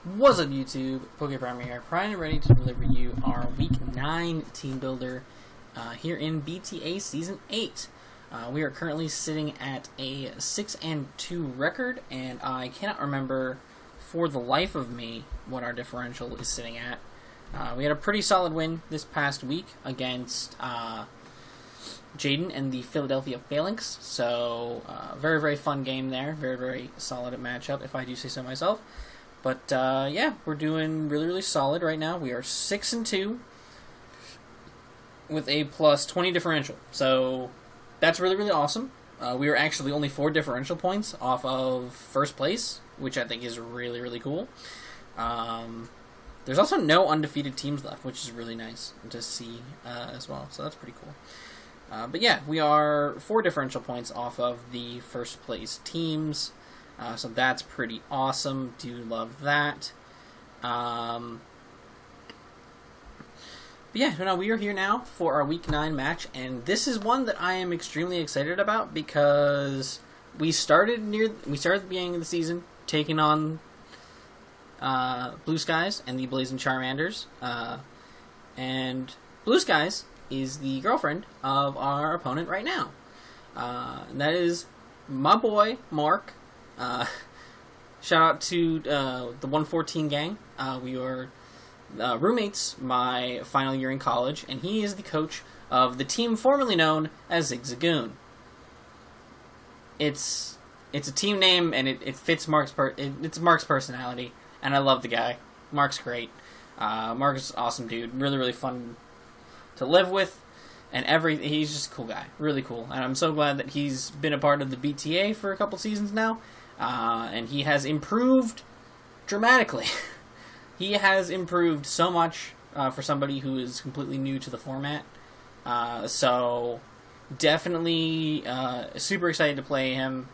What's up, YouTube? PokePrimer here, primed and ready to deliver you our Week 9 Team Builder here in BTA Season 8. We are currently sitting at a 6-2 record, and I cannot remember for the life of me what our differential is sitting at. We had a pretty solid win this past week against Jaden and the Philadelphia Phalanx, so very, very fun game there. Very, very solid matchup, if I do say so myself. But, yeah, we're doing really, really solid right now. We are 6-2 with a plus 20 differential. So, that's really, really awesome. We are actually only 4 differential points off of first place, which I think is really, really cool. There's also no undefeated teams left, which is really nice to see as well. So, that's pretty cool. But, yeah, we are 4 differential points off of the first place teams. So that's pretty awesome. Do love that. But yeah, no, we are here now for our Week 9 match, and this is one that I am extremely excited about because we started at the beginning of the season taking on Blue Skies and the Blazing Charmanders, and Blue Skies is the girlfriend of our opponent right now, and that is my boy Mark. Shout out to the 114 gang. We were roommates my final year in college, and he is the coach of the team formerly known as Zigzagoon. It's a team name, and it fits Mark's it's Mark's personality, and I love the guy. Mark's great. Mark's awesome dude. Really, really fun to live with, and he's just a cool guy. Really cool, and I'm so glad that he's been a part of the BTA for a couple seasons now. And he has improved dramatically. He has improved so much for somebody who is completely new to the format. So definitely super excited to play him.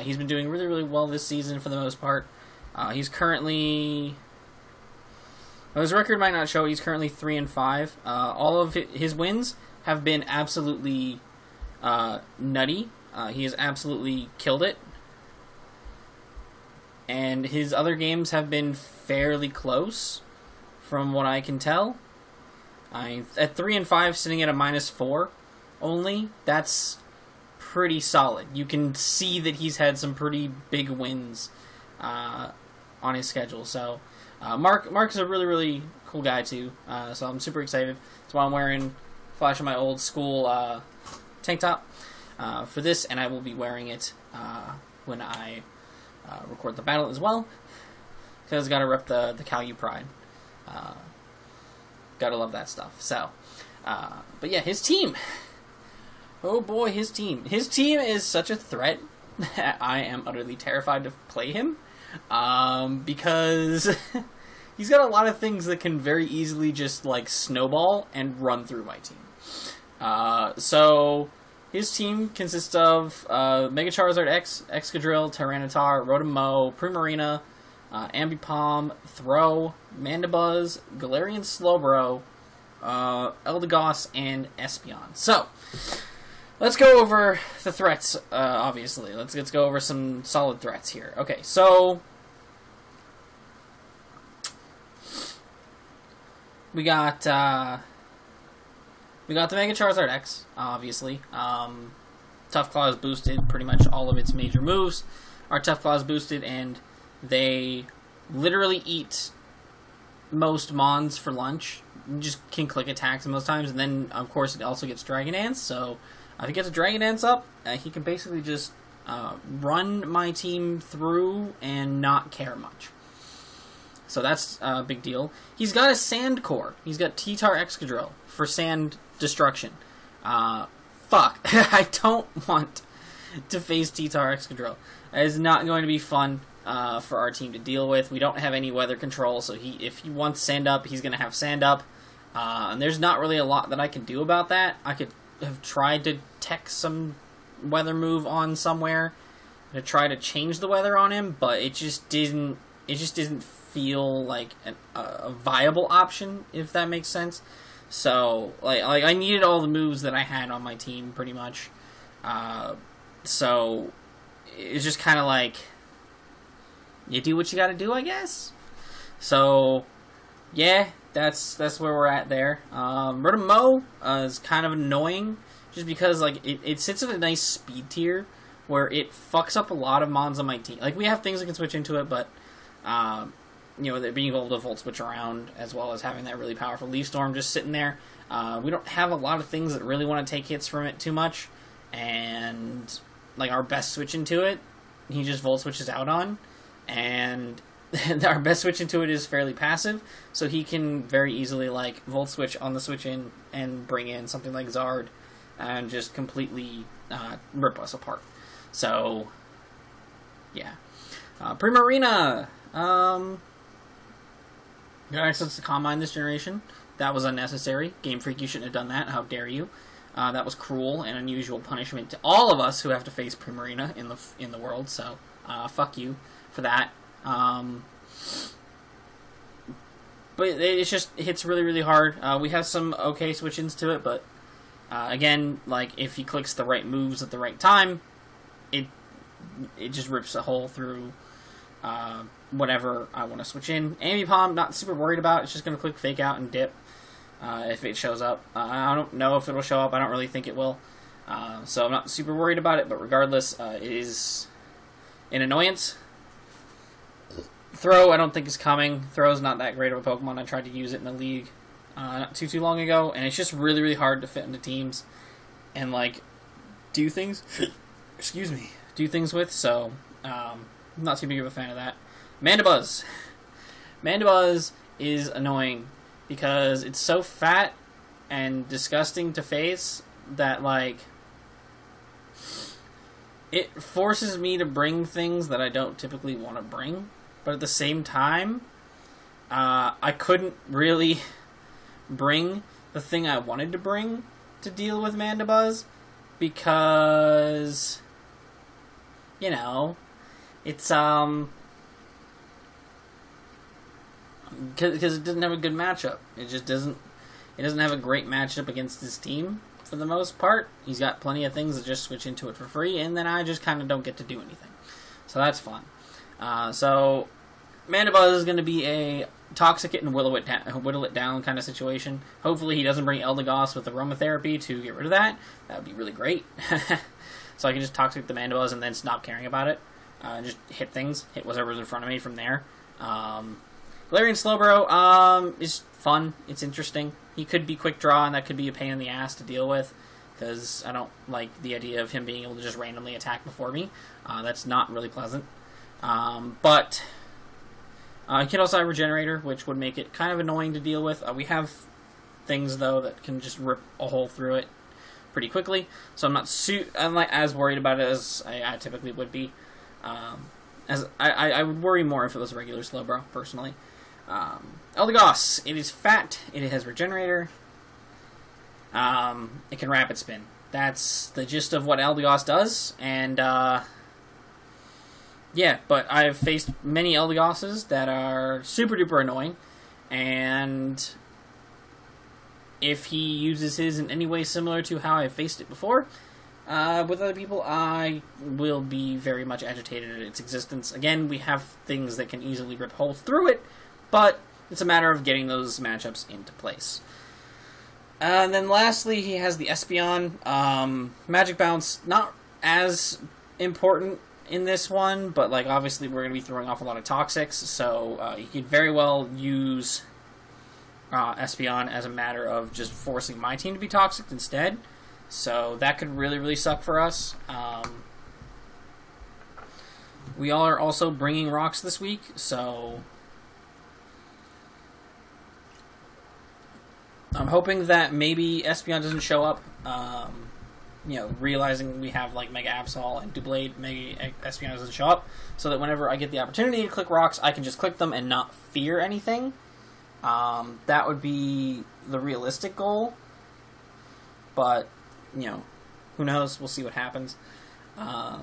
He's been doing really, really well this season for the most part. He's currently... Well, his record might not show. He's currently 3-5. All of his wins have been absolutely nutty. He has absolutely killed it. And his other games have been fairly close, from what I can tell. At 3-5, sitting at a -4 only, that's pretty solid. You can see that he's had some pretty big wins on his schedule. So, Mark's a really, really cool guy, too. So I'm super excited. That's why I'm wearing, flashing my old school tank top for this, and I will be wearing it when I... record the battle as well, because gotta rep the CalU Pride. Gotta love that stuff. So, but yeah, his team. Oh boy, his team. His team is such a threat that I am utterly terrified to play him, because he's got a lot of things that can very easily just like snowball and run through my team. So. His team consists of Mega Charizard X, Excadrill, Tyranitar, Rotom-Mow, Primarina, Ambipom, Throw, Mandibuzz, Galarian Slowbro, Eldegoss, and Espeon. So, let's go over the threats, obviously. Let's go over some solid threats here. Okay, so... We got the Mega Charizard X, obviously. Tough Claw is boosted. Pretty much all of its major moves are Tough Claw is boosted, and they literally eat most Mons for lunch. You just can click attacks most times, and then, of course, it also gets Dragon Dance. So, if he gets a Dragon Dance up, he can basically just run my team through and not care much. So that's a big deal. He's got a Sand Core. He's got T-Tar Excadrill for sand destruction. Fuck. I don't want to face T-Tar Excadrill. It is not going to be fun for our team to deal with. We don't have any weather control, so if he wants sand up, he's going to have sand up. And there's not really a lot that I can do about that. I could have tried to tech some weather move on somewhere to try to change the weather on him, but it just didn't feel like a viable option, if that makes sense. So, like I needed all the moves that I had on my team, pretty much. So, it's just kind of like, you do what you gotta do, I guess? So, yeah, that's where we're at there. Rotom is kind of annoying, just because like it sits at a nice speed tier where it fucks up a lot of mons on my team. Like, we have things that can switch into it, but they're being able to volt switch around, as well as having that really powerful Leaf Storm just sitting there. We don't have a lot of things that really want to take hits from it too much, and like our best switch into it, he just volt switches out on, and our best switch into it is fairly passive, so he can very easily like volt switch on the switch in and bring in something like Zard and just completely rip us apart. So, yeah. Primarina! Got access to Combine this generation. That was unnecessary. Game Freak, you shouldn't have done that. How dare you? That was cruel and unusual punishment to all of us who have to face Primarina in the world, so fuck you for that. But it hits really, really hard. We have some okay switch-ins to it, but again, like, if he clicks the right moves at the right time, it just rips a hole through whatever I want to switch in. Ambipom, not super worried about. It's just going to click Fake Out and dip if it shows up. I don't know if it'll show up. I don't really think it will. So I'm not super worried about it, but regardless, it is an annoyance. Throw, I don't think is coming. Throw's not that great of a Pokemon. I tried to use it in the league not too long ago, and it's just really, really hard to fit into teams and, like, do things. Excuse me. Do things with, so I'm not too big of a fan of that. Mandibuzz. Mandibuzz is annoying because it's so fat and disgusting to face that, like, it forces me to bring things that I don't typically want to bring. But at the same time, I couldn't really bring the thing I wanted to bring to deal with Mandibuzz because, you know, it's, because it doesn't have a good matchup. It doesn't have a great matchup against his team for the most part. He's got plenty of things that just switch into it for free, and then I just kind of don't get to do anything. So that's fun. So Mandibuzz is going to be a toxic it and whittle it down kind of situation. Hopefully he doesn't bring Eldegoss with aromatherapy to get rid of that. That would be really great. So I can just toxic the Mandibuzz and then stop caring about it. Just hit things. Hit whatever's in front of me from there. Galarian Slowbro is fun. It's interesting. He could be quick draw, and that could be a pain in the ass to deal with, because I don't like the idea of him being able to just randomly attack before me. That's not really pleasant. But he can also have Regenerator, which would make it kind of annoying to deal with. We have things, though, that can just rip a hole through it pretty quickly, so I'm not as worried about it as I typically would be. As I would worry more if it was a regular Slowbro, personally. Eldegoss, it is fat, it has Regenerator, it can Rapid Spin. That's the gist of what Eldegoss does, and yeah, but I've faced many Eldegosses that are super duper annoying, and if he uses his in any way similar to how I've faced it before, with other people, I will be very much agitated at its existence. Again, we have things that can easily rip holes through it, but it's a matter of getting those matchups into place. And then lastly, he has the Espeon. Magic Bounce, not as important in this one, but like obviously we're going to be throwing off a lot of Toxics, so you could very well use Espeon as a matter of just forcing my team to be Toxic instead. So that could really, really suck for us. We all are also bringing rocks this week, so I'm hoping that maybe Espeon doesn't show up. Realizing we have like Mega Absol and Doublade, maybe Espeon doesn't show up, so that whenever I get the opportunity to click rocks, I can just click them and not fear anything. That would be the realistic goal, but who knows? We'll see what happens. Yeah,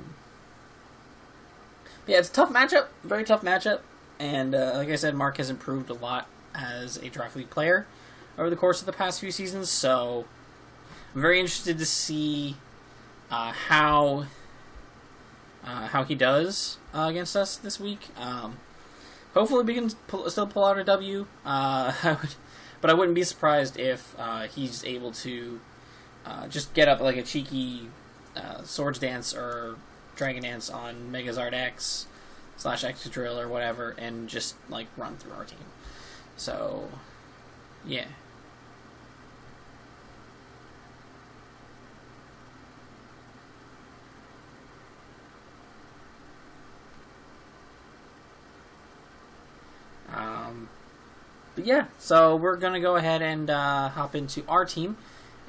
it's a tough matchup, very tough matchup, and like I said, Mark has improved a lot as a Draft League player over the course of the past few seasons, so I'm very interested to see how he does against us this week. hopefully we can still pull out a W. But I wouldn't be surprised if he's able to just get up like a cheeky Swords Dance or Dragon Dance on Mega Zard X / Excadrill or whatever, and just like run through our team. So, yeah. But yeah, so we're going to go ahead and hop into our team.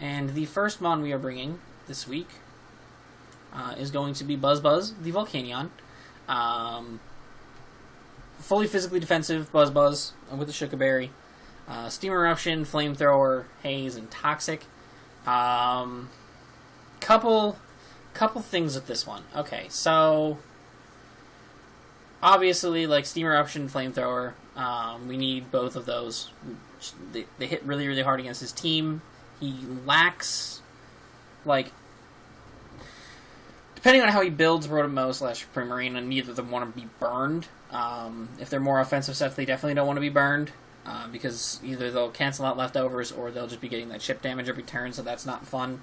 And the first mon we are bringing this week is going to be Buzz, the Volcanion. Fully physically defensive Buzz with the Shuka Steam Eruption, Flamethrower, Haze, and Toxic. Couple things with this one. Okay, so obviously, like Steam Eruption, Flamethrower, we need both of those. They hit really, really hard against his team. He lacks, like, depending on how he builds Rotom-Mow / Primarina, neither of them want to be burned. If they're more offensive sets, they definitely don't want to be burned, because either they'll cancel out leftovers or they'll just be getting that chip damage every turn, so that's not fun.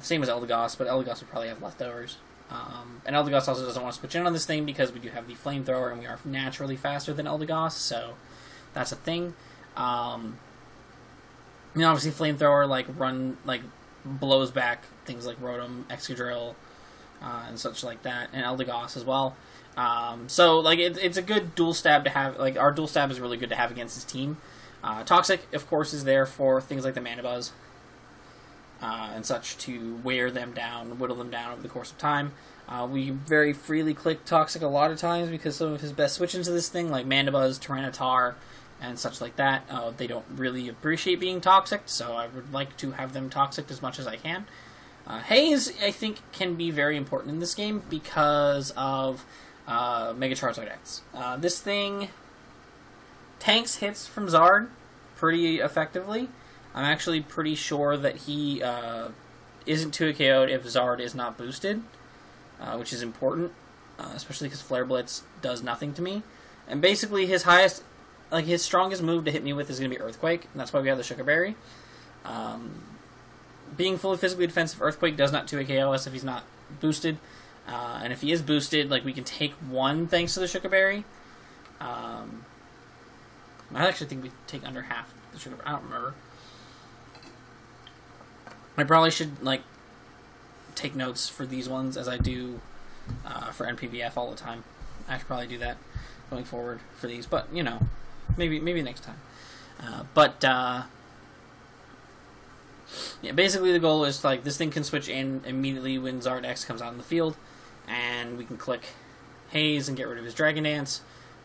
Same as Eldegoss, but Eldegoss would probably have leftovers. And Eldegoss also doesn't want to switch in on this thing because we do have the Flamethrower and we are naturally faster than Eldegoss, so that's a thing. Obviously Flamethrower blows back things like Rotom, Excadrill, and such like that, and Eldegoss as well. So it's a good dual stab to have. Like, our dual stab is really good to have against his team. Toxic, of course, is there for things like the Manabuzz and such to wear them down, whittle them down over the course of time. We very freely click Toxic a lot of times because some of his best switch-ins of this thing, like Manabuzz, Tyranitar, and such like that, they don't really appreciate being Toxic, so I would like to have them Toxic as much as I can. Haze, I think, can be very important in this game because of Mega Charizard X. This thing tanks hits from Zard pretty effectively. I'm actually pretty sure that he isn't 2KO'd if Zard is not boosted, which is important, especially because Flare Blitz does nothing to me. And basically his strongest move to hit me with is going to be Earthquake, and that's why we have the Shuka Berry. Being fully physically defensive, Earthquake does not 2KO us if he's not boosted. And if he is boosted, we can take one thanks to the Shuka Berry. I actually think we take under half the Shuka Berry. I don't remember. I probably should, take notes for these ones as I do for NPBF all the time. I should probably do that going forward for these, but, maybe next time. Yeah, basically the goal is, this thing can switch in immediately when Zard X comes out in the field, and we can click Haze and get rid of his Dragon Dance,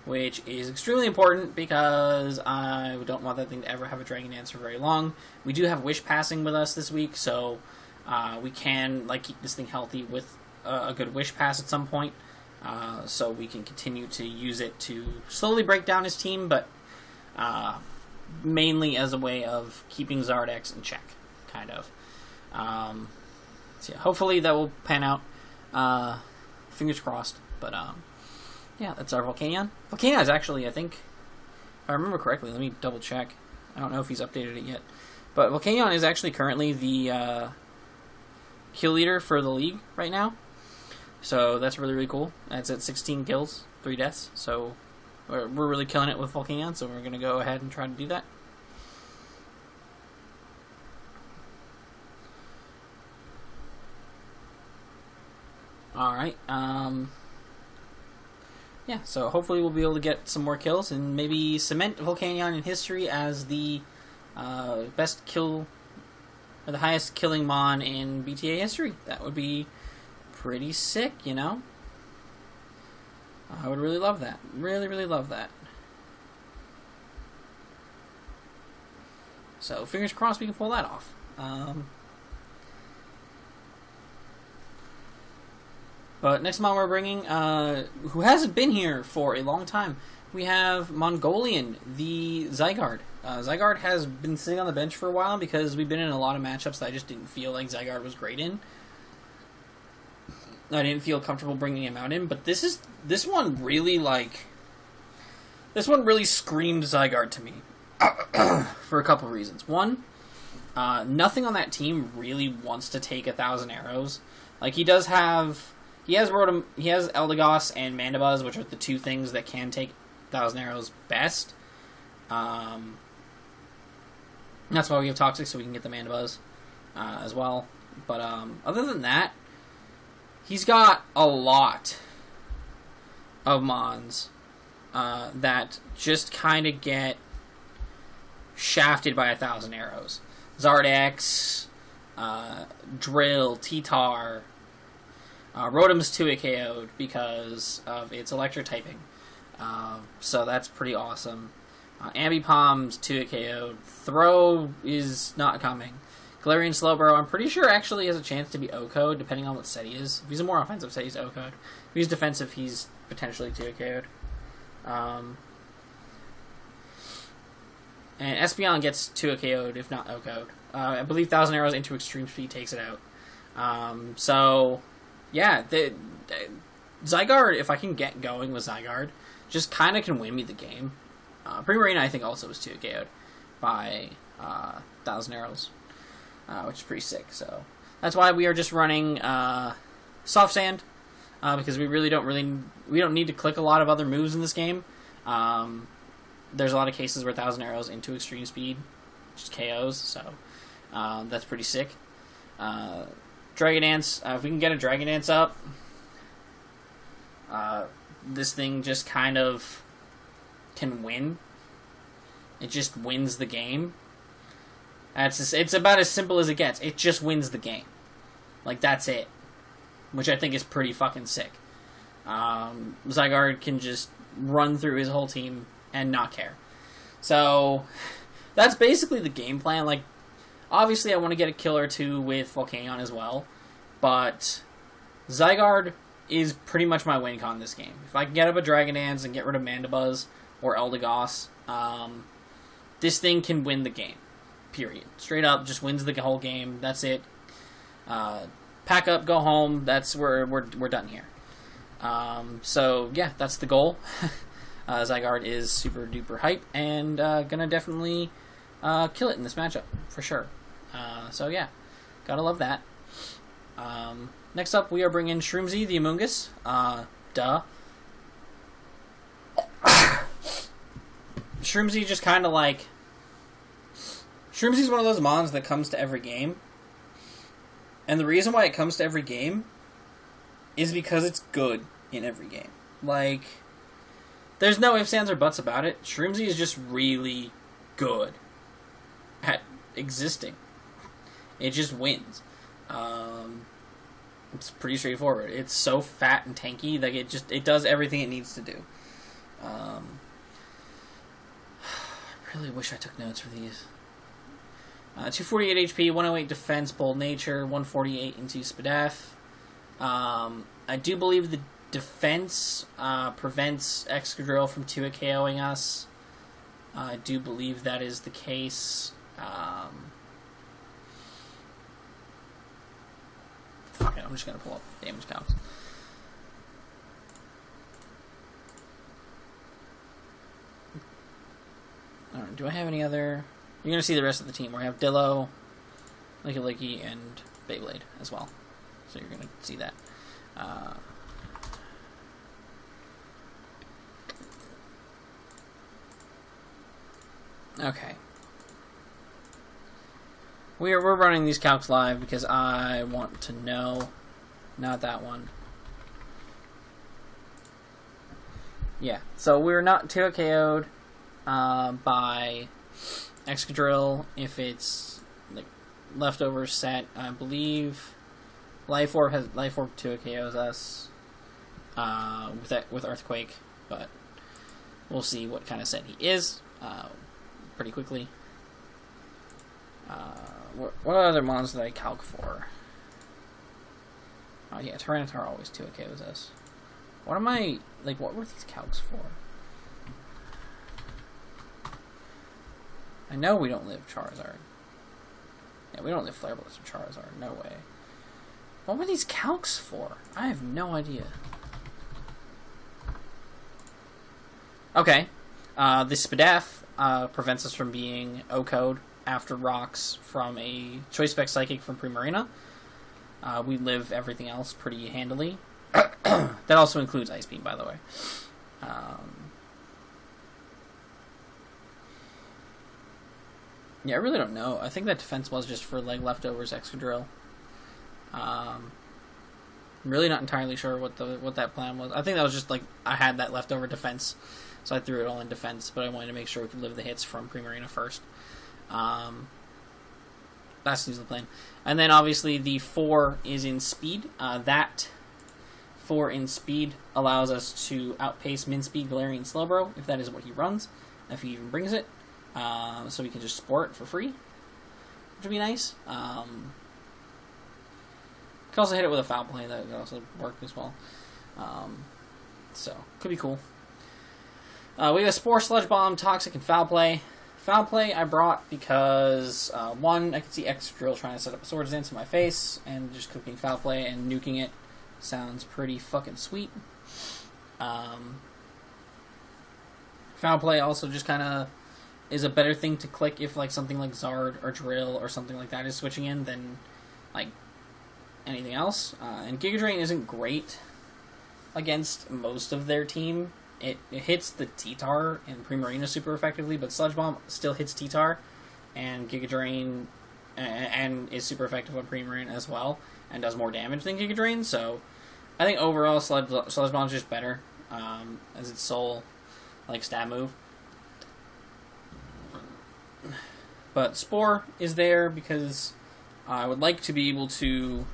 which is extremely important because I don't want that thing to ever have a Dragon Dance for very long. We do have Wish Passing with us this week, so we can keep this thing healthy with a good Wish Pass at some point, so we can continue to use it to slowly break down his team, but mainly as a way of keeping Zard X in check, kind of. So yeah, hopefully that will pan out. Fingers crossed, but yeah, that's our Volcanion. Volcanion is actually, I think, if I remember correctly, let me double check. I don't know if he's updated it yet. But Volcanion is actually currently the kill leader for the league right now. So that's really, really cool. That's at 16 kills, 3 deaths. So we're really killing it with Volcanion, so we're going to go ahead and try to do that. Alright, yeah, so hopefully we'll be able to get some more kills and maybe cement Volcanion in history as the best kill, or the highest killing mon in BTA history. That would be pretty sick, I would really love that. Really, really love that. So, fingers crossed we can pull that off. But next mon we're bringing, who hasn't been here for a long time, we have Mongolian, the Zygarde. Zygarde has been sitting on the bench for a while because we've been in a lot of matchups that I just didn't feel like Zygarde was great in. I didn't feel comfortable bringing him out in, but this one really, This one really screams Zygarde to me for a couple of reasons. One, nothing on that team really wants to take 1,000 arrows. Like, he has Rotom, he has Eldegoss and Mandibuzz, which are the two things that can take 1,000 arrows best. That's why we have Toxic, so we can get the Mandibuzz as well. But other than that, he's got a lot of Mons that just kind of get shafted by 1,000 arrows. Zard X, Drill, T-Tar. Rotom's 2-hit KO'd because of its electric typing. So that's pretty awesome. Ambipom's 2-hit KO'd. Throw is not coming. Galarian Slowbro, I'm pretty sure actually has a chance to be O-Code, depending on what set he is. If he's a more offensive set, he's O-Code. If he's defensive, he's potentially 2-hit KO'd. And Espeon gets 2-hit KO'd, if not O-Code. I believe 1,000 arrows into extreme speed takes it out. So, yeah, Zygarde, if I can get going with Zygarde, just kind of can win me the game. Primarina, I think, also was 2-hit KO'd by 1,000 arrows, which is pretty sick. So that's why we are just running Soft Sand, because we don't need to click a lot of other moves in this game. There's a lot of cases where 1,000 arrows into extreme speed just KOs, so that's pretty sick. Dragon Dance, if we can get a Dragon Dance up, this thing just kind of can win. It just wins the game. It's about as simple as it gets. It just wins the game. Like, that's it. Which I think is pretty fucking sick. Zygarde can just run through his whole team and not care. So, that's basically the game plan. Like, obviously I want to get a kill or two with Volcanion as well. But Zygarde is pretty much my win con this game. If I can get up a Dragon Dance and get rid of Mandibuzz or Eldegoss, this thing can win the game. Period. Straight up, just wins the whole game. That's it. Pack up, go home. That's where we're done here. So yeah, that's the goal. Zygarde is super duper hype and gonna definitely kill it in this matchup for sure. So yeah, gotta love that. Next up, we are bringing Shroomzy the Amoonguss. Duh. Shroomzy just kind of like... Shroomzy's one of those mons that comes to every game. And the reason why it comes to every game is because it's good in every game. Like, there's no ifs, ands, or buts about it. Shroomzy is just really good at existing. It just wins. It's pretty straightforward. It's so fat and tanky that it does everything it needs to do. I really wish I took notes for these. 248 HP, 108 defense, bold nature, 148 into Spadaf. I do believe the defense prevents Excadrill from 2-hit KOing us. I do believe that is the case. Fuck it, I'm just going to pull up damage counts. Alright, do I have any other... You're going to see the rest of the team where I have Dillo, Licky, and Beyblade as well. So you're going to see that. Okay. We're running these calcs live because I want to know. Not that one. Yeah, so we're not 2-hit KO'd by Excadrill if it's like leftover set. I believe Life Orb 2-hit KOs us with Earthquake, but we'll see what kind of set he is pretty quickly. What other mons did I calc for? Oh yeah, Tyranitar always 2-hit KOs us. What am I like? What were these calcs for? I know we don't live Charizard. Yeah, we don't live Flare Blitz or Charizard. No way. What were these calcs for? I have no idea. Okay. The Spadef prevents us from being O-code after rocks from a Choice Spec Psychic from Primarina. We live everything else pretty handily. That also includes Ice Beam, by the way. Yeah, I really don't know. I think that defense was just for like leftovers Excadrill. I'm really not entirely sure what that plan was. I think that was just like I had that leftover defense, so I threw it all in defense. But I wanted to make sure we could live the hits from Primarina first. That's the plan. And then obviously the 4 is in speed. That 4 in speed allows us to outpace min speed Galarian Slowbro if that is what he runs, if he even brings it. So we can just sport for free, which would be nice. Can also hit it with a foul play, that would also work as well. So, could be cool. We have Spore, Sludge Bomb, Toxic, and Foul Play. Foul Play I brought because, one, I could see Excadrill trying to set up a Swords Dance in my face, and just cooking Foul Play and nuking it sounds pretty fucking sweet. Foul Play also just kind of is a better thing to click if like something like Zard or Drill or something like that is switching in than like anything else. And Giga Drain isn't great against most of their team. It hits the T-Tar and Primarina super effectively, but Sludge Bomb still hits T-Tar and Giga Drain and is super effective on Primarina as well and does more damage than Giga Drain. So I think overall Sludge Bomb is just better as its sole like stab move. But Spore is there because I would like to be able to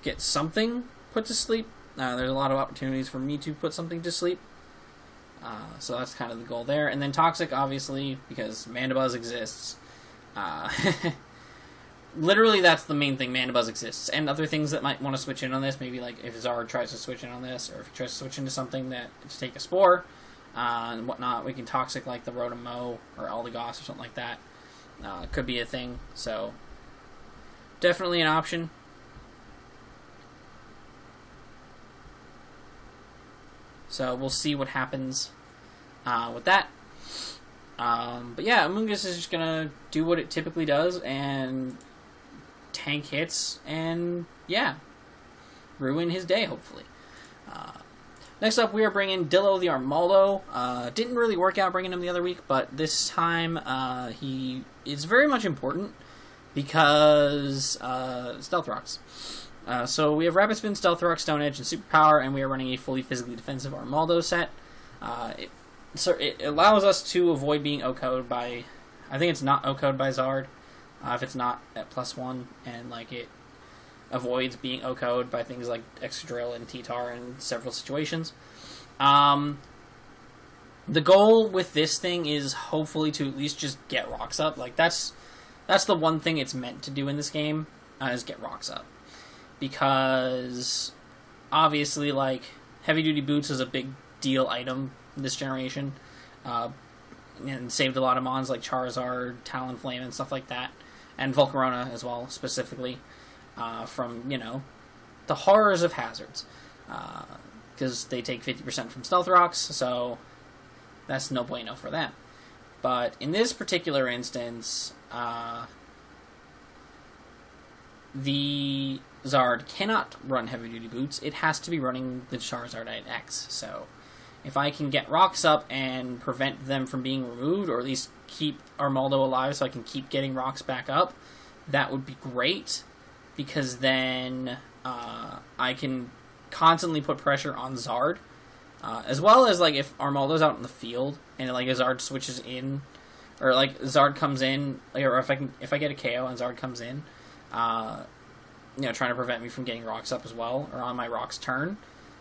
get something put to sleep. There's a lot of opportunities for me to put something to sleep. So that's kind of the goal there. And then Toxic, obviously, because Mandibuzz exists. Literally, that's the main thing. Mandibuzz exists. And other things that might want to switch in on this, maybe like if Zard tries to switch in on this, or if he tries to switch into something that to take a Spore, and whatnot, we can Toxic like the Rotom-Mow or Eldegoss or something like that. Could be a thing, so definitely an option. So we'll see what happens with that. But yeah, Amoonguss is just gonna do what it typically does and tank hits and yeah, ruin his day hopefully. Next up, we are bringing Dillo the Armaldo. Didn't really work out bringing him the other week, but this time he is very much important because Stealth Rocks. So we have Rapid Spin, Stealth Rock, Stone Edge, and Superpower, and we are running a fully physically defensive Armaldo set. It allows us to avoid being O-code by... I think it's not O-code by Zard, if it's not at +1, and like it avoids being O-code by things like Excadrill and T-Tar in several situations. The goal with this thing is hopefully to at least just get rocks up. Like that's the one thing it's meant to do in this game, is get rocks up. Because obviously like heavy duty boots is a big deal item this generation. And saved a lot of mons like Charizard, Talonflame, and stuff like that. And Volcarona as well, specifically. From, you know, the horrors of hazards. Because they take 50% from Stealth Rocks, so that's no bueno for them. But in this particular instance, the Zard cannot run Heavy Duty Boots. It has to be running the Charizard X. So if I can get rocks up and prevent them from being removed, or at least keep Armaldo alive so I can keep getting rocks back up, that would be great. Because then I can constantly put pressure on Zard, as well as like if Armaldo's out in the field and like a Zard switches in, or like Zard comes in, or if I get a KO and Zard comes in, you know, trying to prevent me from getting rocks up as well, or on my rocks turn,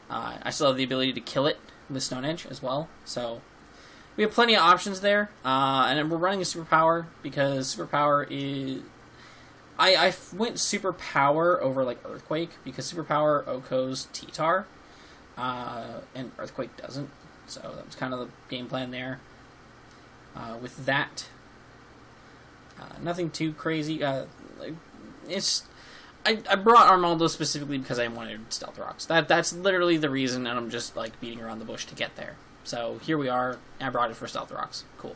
I still have the ability to kill it with Stone Edge as well. So we have plenty of options there, and then we're running a Superpower because Superpower is. I went Superpower over, like, Earthquake, because Superpower OHKOs T-Tar, and Earthquake doesn't, so that was kind of the game plan there. With that, nothing too crazy. It's I brought Armaldo specifically because I wanted Stealth Rocks. That's literally the reason, and I'm just, like, beating around the bush to get there. So here we are. I brought it for Stealth Rocks. Cool.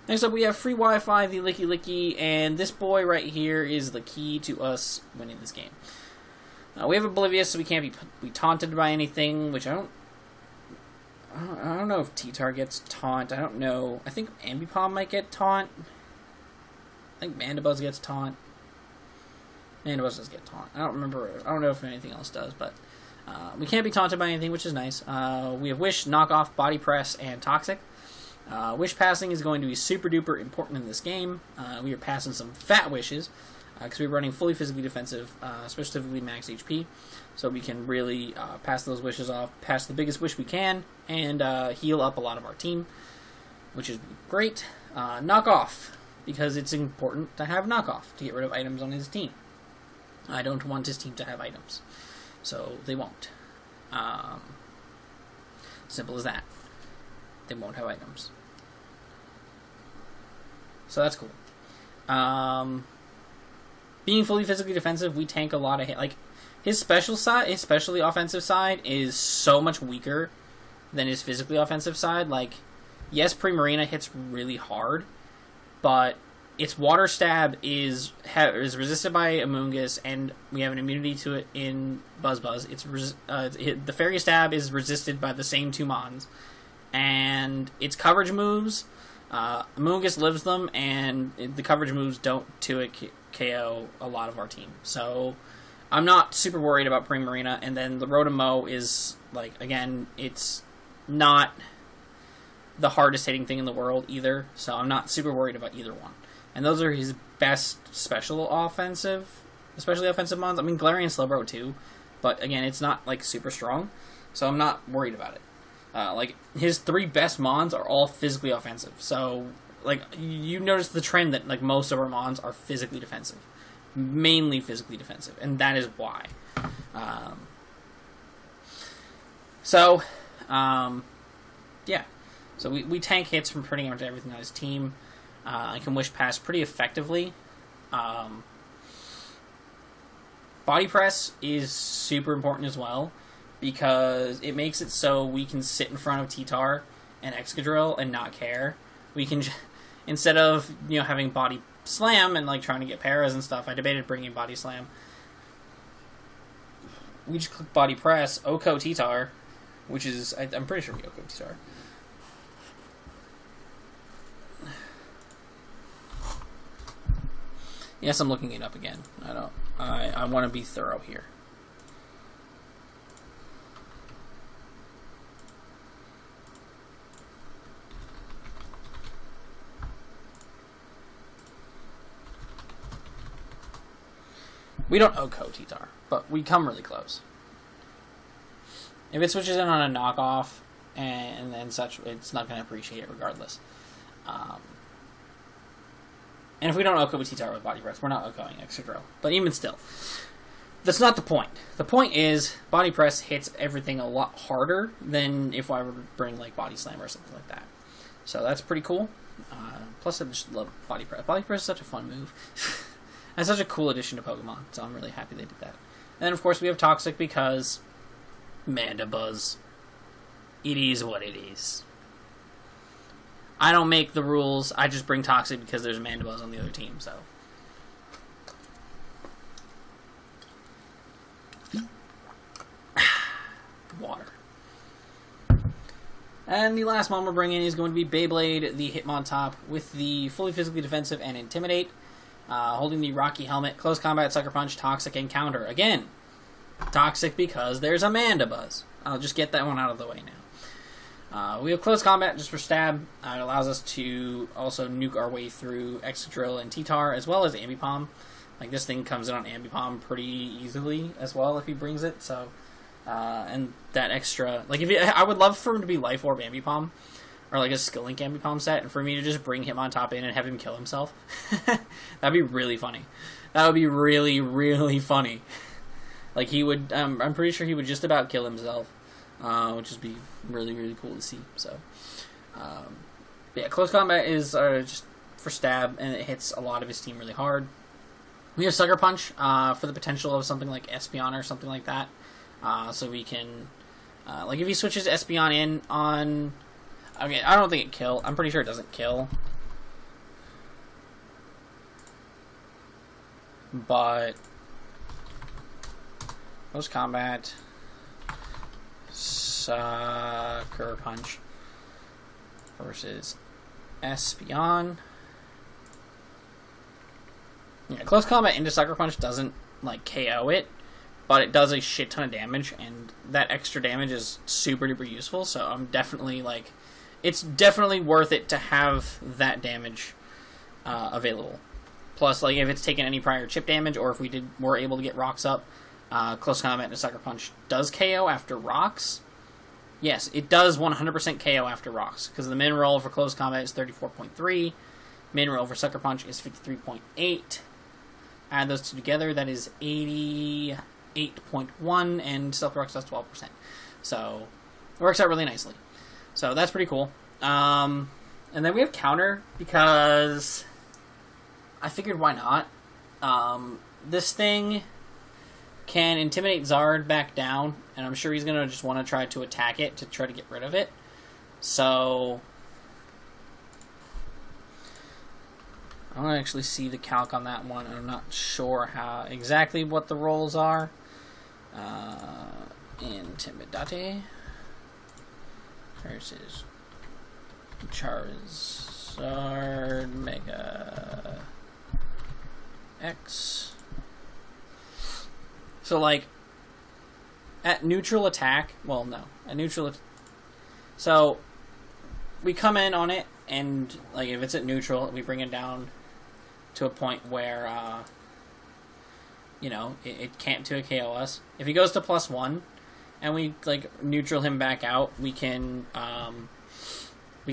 Next up, we have Free Wi-Fi, the Licky Licky, and this boy right here is the key to us winning this game. We have Oblivious, so we can't be taunted by anything, which I don't know if T-Tar gets taunt. I don't know. I think Ambipom might get taunt. I think Mandibuzz gets taunt. Mandibuzz does get taunt. I don't remember. I don't know if anything else does, but we can't be taunted by anything, which is nice. We have Wish, Knockoff, Body Press, and Toxic. Wish passing is going to be super duper important in this game. We are passing some fat wishes because we're running fully physically defensive, specifically max HP, so we can really pass those wishes off, pass the biggest wish we can, and heal up a lot of our team, which is great. Knockoff, because it's important to have Knockoff to get rid of items on his team. I don't want his team to have items, so they won't. Simple as that. They won't have items. So that's cool. Being fully physically defensive, we tank a lot of hit. Like, his special side, his specially offensive side, is so much weaker than his physically offensive side. Like, yes, Primarina hits really hard, but its Water Stab is resisted by Amoonguss, and we have an immunity to it in Buzz. The Fairy Stab is resisted by the same two Mons. And its coverage moves, Amoonguss lives them, and the coverage moves don't 2-hit KO a lot of our team. So I'm not super worried about Primarina. And then the Rotom-Mow is, like, again, it's not the hardest hitting thing in the world either, so I'm not super worried about either one. And those are his best especially offensive mons. I mean, Galarian Slowbro too, but again, it's not, like, super strong, so I'm not worried about it. Like, his three best Mons are all physically offensive. So, like, you notice the trend that, like, most of our Mons are physically defensive. Mainly physically defensive. And that is why. Yeah. So we tank hits from pretty much everything on his team. I can Wish Pass pretty effectively. Body Press is super important as well, because it makes it so we can sit in front of T-Tar and Excadrill and not care. We can, instead of, having Body Slam and, like, trying to get paras and stuff, I debated bringing Body Slam. We just click Body Press, Oko T-Tar, which is, I'm pretty sure we Oko T-Tar. Yes, I'm looking it up again. I want to be thorough here. We don't Oko T-Tar, but we come really close. If it switches in on a knockoff and then such, it's not going to appreciate it regardless. And if we don't Oko with T-Tar with Body Press, we're not Okoing Excadrill. But even still, that's not the point. The point is, Body Press hits everything a lot harder than if I were to bring, like, Body Slam or something like that. So that's pretty cool. Plus, I just love Body Press. Body Press is such a fun move. It's such a cool addition to Pokemon, so I'm really happy they did that. And then, of course, we have Toxic because Mandibuzz. It is what it is. I don't make the rules. I just bring Toxic because there's Mandibuzz on the other team, so. Water. And the last one we're bringing is going to be Beyblade, the Hitmontop, with the fully physically defensive and Intimidate. Holding the Rocky Helmet, Close Combat, Sucker Punch, Toxic, and Counter. Again, Toxic because there's a Mandibuzz. I'll just get that one out of the way now. We have Close Combat just for stab. It allows us to also nuke our way through Excadrill and T-Tar, as well as Ambipom. Like, this thing comes in on Ambipom pretty easily as well if he brings it. So, and that extra, like, I would love for him to be Life Orb Ambipom, or like a Skill Link Ambipom set, and for me to just bring Hitmontop in and have him kill himself. That'd be really funny. That would be really, really funny. Like, he would, I'm pretty sure he would just about kill himself, which would be really, really cool to see. So, yeah, Close Combat is just for stab, and it hits a lot of his team really hard. We have Sucker Punch for the potential of something like Espeon or something like that. So we can, like, if he switches Espeon in on Okay, I don't think it kill. I'm pretty sure it doesn't kill. But close combat, Sucker Punch versus Espeon. Yeah, close combat into Sucker Punch doesn't like KO it, but it does a shit ton of damage, and that extra damage is super duper useful. So I'm definitely like, it's definitely worth it to have that damage available. Plus, like, if it's taken any prior chip damage, or if were able to get rocks up, close combat and Sucker Punch does KO after rocks. Yes, it does 100% KO after rocks, because the min roll for close combat is 34.3, min roll for Sucker Punch is 53.8. Add those two together, that is 88.1, and Stealth Rocks does 12%. So, it works out really nicely. So, that's pretty cool. And then we have Counter, because I figured why not. This thing can intimidate Zard back down, and I'm sure he's going to just want to try to attack it to try to get rid of it. So I want to actually see the calc on that one. I'm not sure how exactly what the rolls are. Intimidate versus Charizard Mega X. So, like, at neutral attack, well, no, at neutral, so we come in on it, and, like, if it's at neutral, we bring it down to a point where, you know, it can't to a KO us. If he goes to +1, and we, like, neutral him back out, we can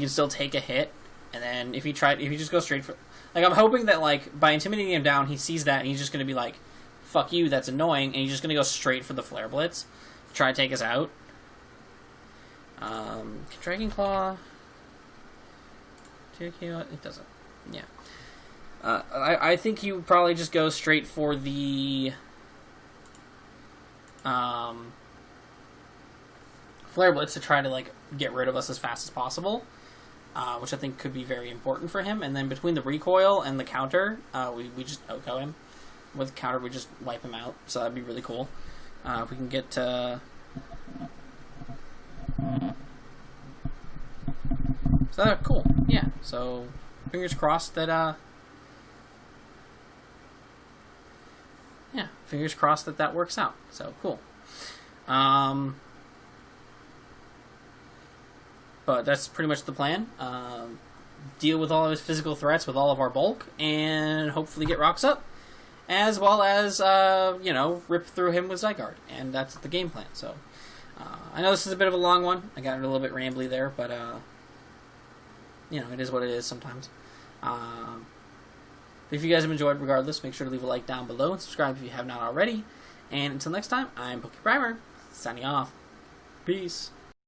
still take a hit, and then if he just goes straight for, like, I'm hoping that, like, by intimidating him down, he sees that, and he's just going to be like, fuck you, that's annoying, and he's just going to go straight for the Flare Blitz, try to take us out. Dragon Claw, it doesn't, yeah. I think he would probably just go straight for the Flare Blitz to try to, like, get rid of us as fast as possible, which I think could be very important for him. And then between the recoil and the counter, we just OHKO him. With counter, we just wipe him out, so that'd be really cool. If we can get so cool, yeah. So fingers crossed that fingers crossed that works out. So cool. But that's pretty much the plan. Deal with all of his physical threats with all of our bulk, and hopefully get rocks up, as well as, you know, rip through him with Zygarde. And that's the game plan. So, I know this is a bit of a long one. I got a little bit rambly there, but, you know, it is what it is sometimes. If you guys have enjoyed, regardless, make sure to leave a like down below and subscribe if you have not already. And until next time, I'm PokePrimer, signing off. Peace.